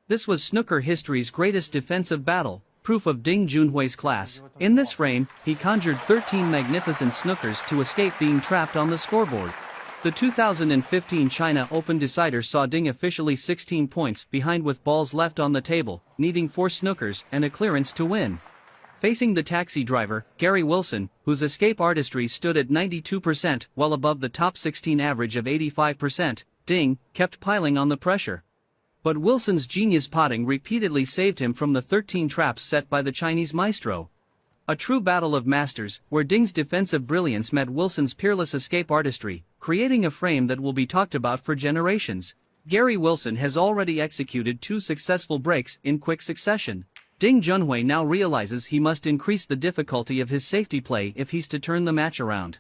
This was snooker history's greatest defensive battle, proof of Ding Junhui's class. In this frame, he conjured 13 magnificent snookers to escape being trapped on the scoreboard. The 2015 China Open decider saw Ding officially 16 points behind with balls left on the table, needing 4 snookers and a clearance to win. Facing the taxi driver, Gary Wilson, whose escape artistry stood at 92%, well above the top 16 average of 85%, Ding kept piling on the pressure. But Wilson's genius potting repeatedly saved him from the 13 traps set by the Chinese maestro. A true battle of masters, where Ding's defensive brilliance met Wilson's peerless escape artistry, creating a frame that will be talked about for generations. Gary Wilson has already executed 2 successful breaks in quick succession. Ding Junhui now realizes he must increase the difficulty of his safety play if he's to turn the match around.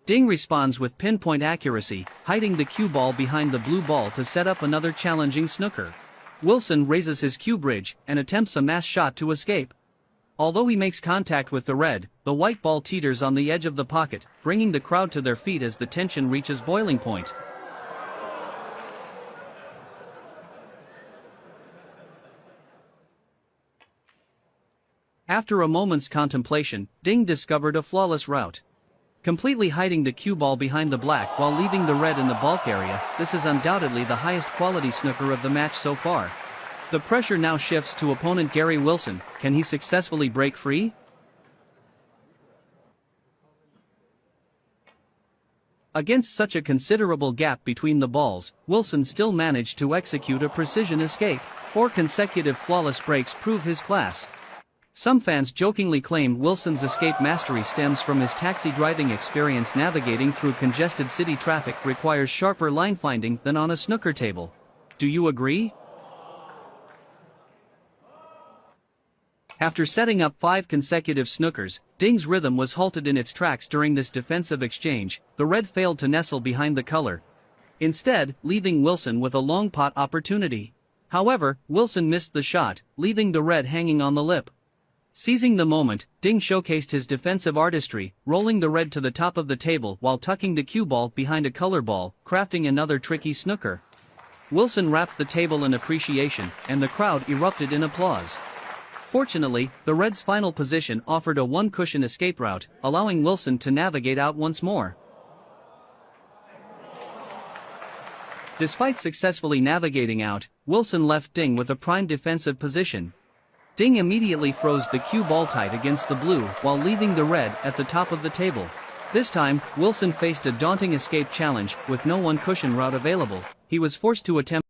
Ding responds with pinpoint accuracy, hiding the cue ball behind the blue ball to set up another challenging snooker. Wilson raises his cue bridge and attempts a mass shot to escape. Although he makes contact with the red, the white ball teeters on the edge of the pocket, bringing the crowd to their feet as the tension reaches boiling point. After a moment's contemplation, Ding discovered a flawless route. Completely hiding the cue ball behind the black while leaving the red in the bulk area, this is undoubtedly the highest quality snooker of the match so far. The pressure now shifts to opponent Gary Wilson. Can he successfully break free? Against such a considerable gap between the balls, Wilson still managed to execute a precision escape. 4 consecutive flawless breaks prove his class. Some fans jokingly claim Wilson's escape mastery stems from his taxi driving experience. Navigating through congested city traffic requires sharper line finding than on a snooker table. Do you agree? After setting up 5 consecutive snookers, Ding's rhythm was halted in its tracks during this defensive exchange. The red failed to nestle behind the color, instead leaving Wilson with a long pot opportunity. However, Wilson missed the shot, leaving the red hanging on the lip. Seizing the moment, Ding showcased his defensive artistry, rolling the red to the top of the table while tucking the cue ball behind a color ball, crafting another tricky snooker. Wilson rapped the table in appreciation, and the crowd erupted in applause. Fortunately, the red's final position offered a one-cushion escape route, allowing Wilson to navigate out once more. Despite successfully navigating out, Wilson left Ding with a prime defensive position. Ding immediately froze the cue ball tight against the blue while leaving the red at the top of the table. This time, Wilson faced a daunting escape challenge with no one-cushion route available. He was forced to attempt